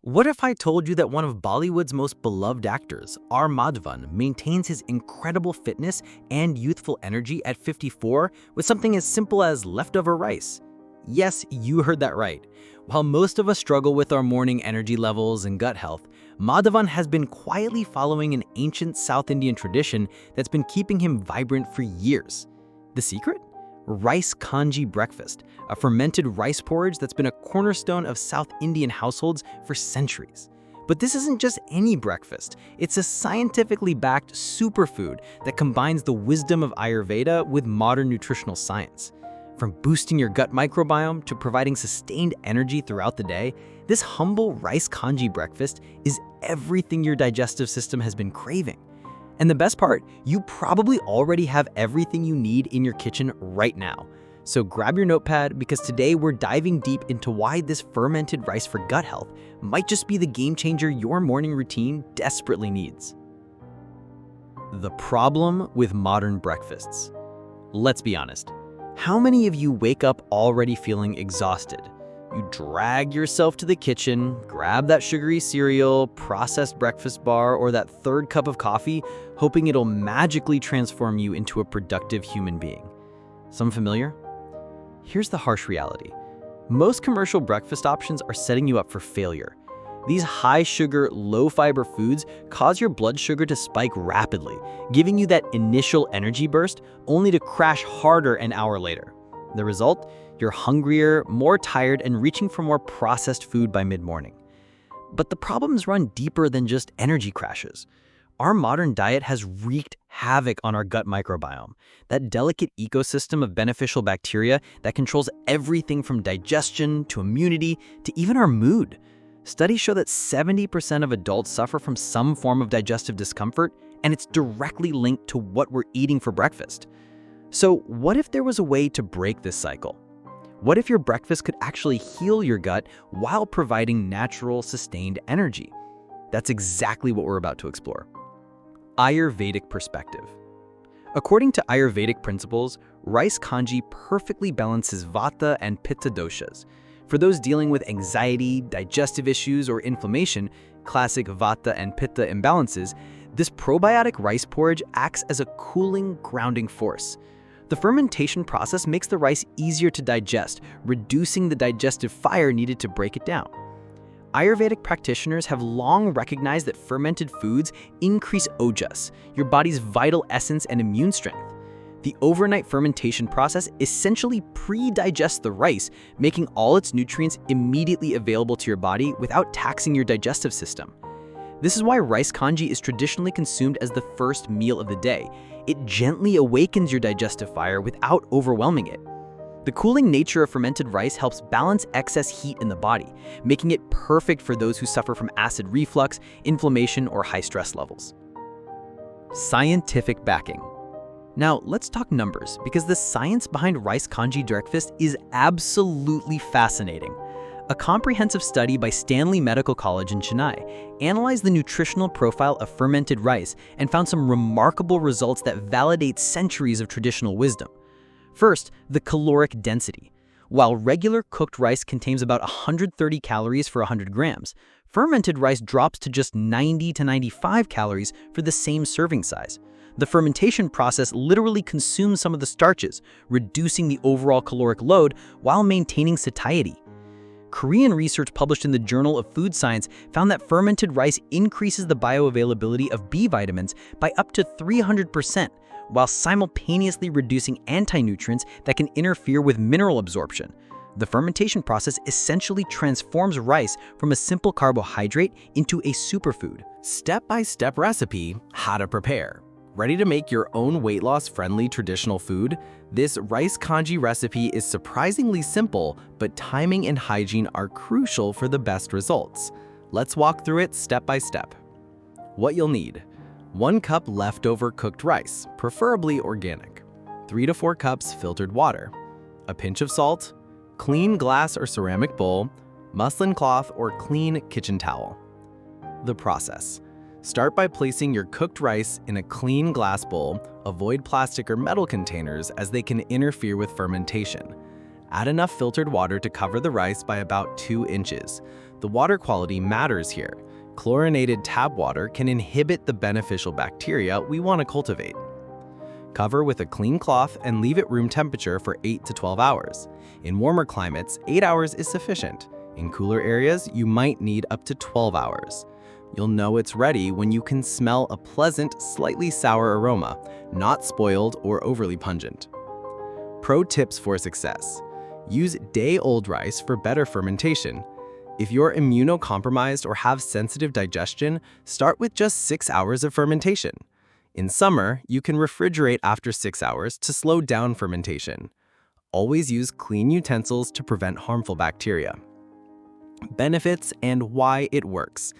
What if I told you that one of Bollywood's most beloved actors, R. Madhavan, maintains his incredible fitness and youthful energy at 54 with something as simple as leftover rice? Yes, you heard that right. While most of us struggle with our morning energy levels and gut health, Madhavan has been quietly following an ancient South Indian tradition that's been keeping him vibrant for years. The secret? Rice Kanji breakfast, a fermented rice porridge that's been a cornerstone of South Indian households for centuries. But this isn't just any breakfast. It's a scientifically backed superfood that combines the wisdom of Ayurveda with modern nutritional science. From boosting your gut microbiome to providing sustained energy throughout the day, this humble rice kanji breakfast is everything your digestive system has been craving. And the best part, you probably already have everything you need in your kitchen right now. So grab your notepad because today we're diving deep into why this fermented rice for gut health might just be the game changer your morning routine desperately needs. The problem with modern breakfasts. Let's be honest. How many of you wake up already feeling exhausted? You drag yourself to the kitchen, grab that sugary cereal, processed breakfast bar, or that third cup of coffee, hoping it'll magically transform you into a productive human being. Sound familiar? Here's the harsh reality. Most commercial breakfast options are setting you up for failure. These high-sugar, low-fiber foods cause your blood sugar to spike rapidly, giving you that initial energy burst only to crash harder an hour later. The result? You're hungrier, more tired, and reaching for more processed food by mid-morning. But the problems run deeper than just energy crashes. Our modern diet has wreaked havoc on our gut microbiome, that delicate ecosystem of beneficial bacteria that controls everything from digestion to immunity to even our mood. Studies show that 70% of adults suffer from some form of digestive discomfort, and it's directly linked to what we're eating for breakfast. So what if there was a way to break this cycle? What if your breakfast could actually heal your gut while providing natural, sustained energy? That's exactly what we're about to explore. Ayurvedic perspective. According to Ayurvedic principles, rice kanji perfectly balances Vata and Pitta doshas. For those dealing with anxiety, digestive issues, or inflammation, classic Vata and Pitta imbalances, this probiotic rice porridge acts as a cooling, grounding force. The fermentation process makes the rice easier to digest, reducing the digestive fire needed to break it down. Ayurvedic practitioners have long recognized that fermented foods increase Ojas, your body's vital essence and immune strength. The overnight fermentation process essentially pre-digests the rice, making all its nutrients immediately available to your body without taxing your digestive system. This is why rice kanji is traditionally consumed as the first meal of the day. It gently awakens your digestive fire without overwhelming it. The cooling nature of fermented rice helps balance excess heat in the body, making it perfect for those who suffer from acid reflux, inflammation, or high stress levels. Scientific backing. Now, let's talk numbers, because the science behind rice kanji breakfast is absolutely fascinating. A comprehensive study by Stanley Medical College in Chennai analyzed the nutritional profile of fermented rice and found some remarkable results that validate centuries of traditional wisdom. First, the caloric density. While regular cooked rice contains about 130 calories for 100 grams, fermented rice drops to just 90 to 95 calories for the same serving size. The fermentation process literally consumes some of the starches, reducing the overall caloric load while maintaining satiety. Korean research published in the Journal of Food Science found that fermented rice increases the bioavailability of B vitamins by up to 300%, while simultaneously reducing anti-nutrients that can interfere with mineral absorption. The fermentation process essentially transforms rice from a simple carbohydrate into a superfood. Step-by-step recipe, how to prepare. Ready to make your own weight loss friendly traditional food? This rice kanji recipe is surprisingly simple, but timing and hygiene are crucial for the best results. Let's walk through it step by step. What you'll need: 1 cup leftover cooked rice, preferably organic, 3 to 4 cups filtered water, a pinch of salt, clean glass or ceramic bowl, muslin cloth or clean kitchen towel. The process. Start by placing your cooked rice in a clean glass bowl. Avoid plastic or metal containers as they can interfere with fermentation. Add enough filtered water to cover the rice by about 2 inches. The water quality matters here. Chlorinated tap water can inhibit the beneficial bacteria we want to cultivate. Cover with a clean cloth and leave it room temperature for 8 to 12 hours. In warmer climates, 8 hours is sufficient. In cooler areas, you might need up to 12 hours. You'll know it's ready when you can smell a pleasant, slightly sour aroma, not spoiled or overly pungent. Pro tips for success. Use day-old rice for better fermentation. If you're immunocompromised or have sensitive digestion, start with just 6 hours of fermentation. In summer, you can refrigerate after 6 hours to slow down fermentation. Always use clean utensils to prevent harmful bacteria. Benefits and why it works.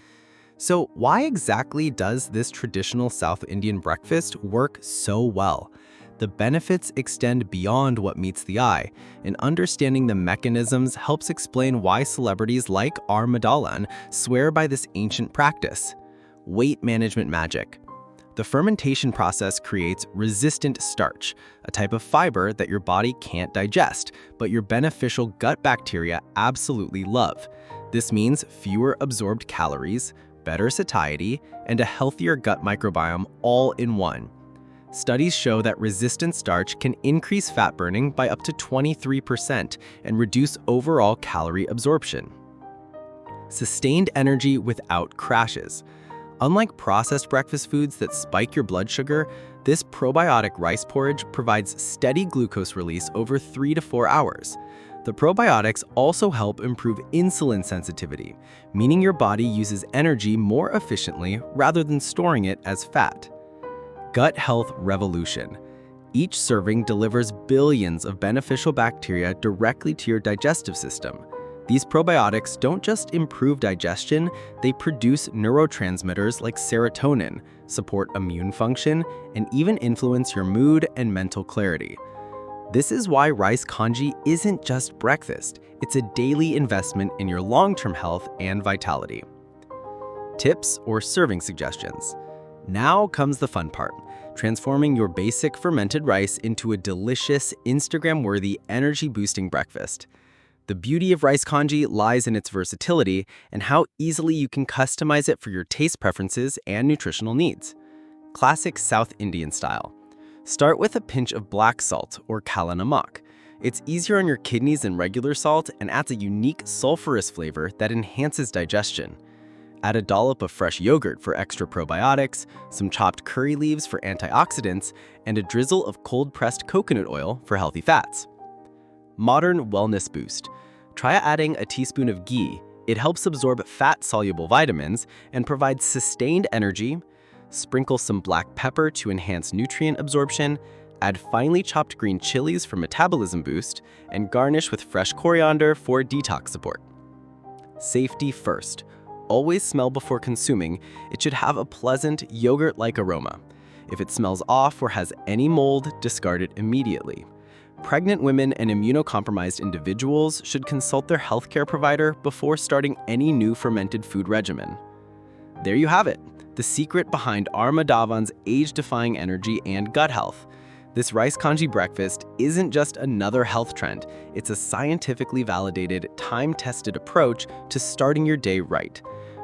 So why exactly does this traditional South Indian breakfast work so well? The benefits extend beyond what meets the eye, and understanding the mechanisms helps explain why celebrities like R. Madhavan swear by this ancient practice. Weight management magic. The fermentation process creates resistant starch, a type of fiber that your body can't digest, but your beneficial gut bacteria absolutely love. This means fewer absorbed calories, better satiety, and a healthier gut microbiome all in one. Studies show that resistant starch can increase fat burning by up to 23% and reduce overall calorie absorption. Sustained energy without crashes. Unlike processed breakfast foods that spike your blood sugar, this probiotic rice porridge provides steady glucose release over 3 to 4 hours. The probiotics also help improve insulin sensitivity, meaning your body uses energy more efficiently rather than storing it as fat. Gut health revolution. Each serving delivers billions of beneficial bacteria directly to your digestive system. These probiotics don't just improve digestion, they produce neurotransmitters like serotonin, support immune function, and even influence your mood and mental clarity. This is why rice kanji isn't just breakfast, it's a daily investment in your long-term health and vitality. Tips or serving suggestions. Now comes the fun part, transforming your basic fermented rice into a delicious, Instagram-worthy, energy-boosting breakfast. The beauty of rice kanji lies in its versatility and how easily you can customize it for your taste preferences and nutritional needs. Classic South Indian style. Start with a pinch of black salt or kala namak. It's easier on your kidneys than regular salt and adds a unique sulfurous flavor that enhances digestion. Add a dollop of fresh yogurt for extra probiotics, some chopped curry leaves for antioxidants, and a drizzle of cold-pressed coconut oil for healthy fats. Modern wellness boost. Try adding a teaspoon of ghee. It helps absorb fat-soluble vitamins and provides sustained energy. Sprinkle some black pepper to enhance nutrient absorption. Add finely chopped green chilies for metabolism boost, and garnish with fresh coriander for detox support. Safety first. Always smell before consuming. It should have a pleasant, yogurt-like aroma. If it smells off or has any mold, discard it immediately. Pregnant women and immunocompromised individuals should consult their healthcare provider before starting any new fermented food regimen. There you have it, the secret behind R. Madhavan's age-defying energy and gut health. This rice kanji breakfast isn't just another health trend, it's a scientifically validated, time-tested approach to starting your day right.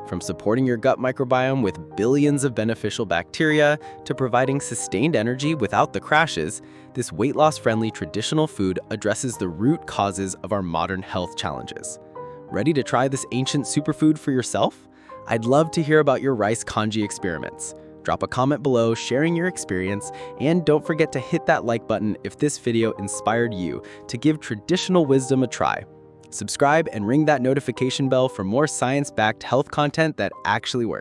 From supporting your gut microbiome with billions of beneficial bacteria to providing sustained energy without the crashes, this weight loss-friendly traditional food addresses the root causes of our modern health challenges. Ready to try this ancient superfood for yourself? I'd love to hear about your rice kanji experiments. Drop a comment below sharing your experience, and don't forget to hit that like button if this video inspired you to give traditional wisdom a try. Subscribe and ring that notification bell for more science-backed health content that actually works.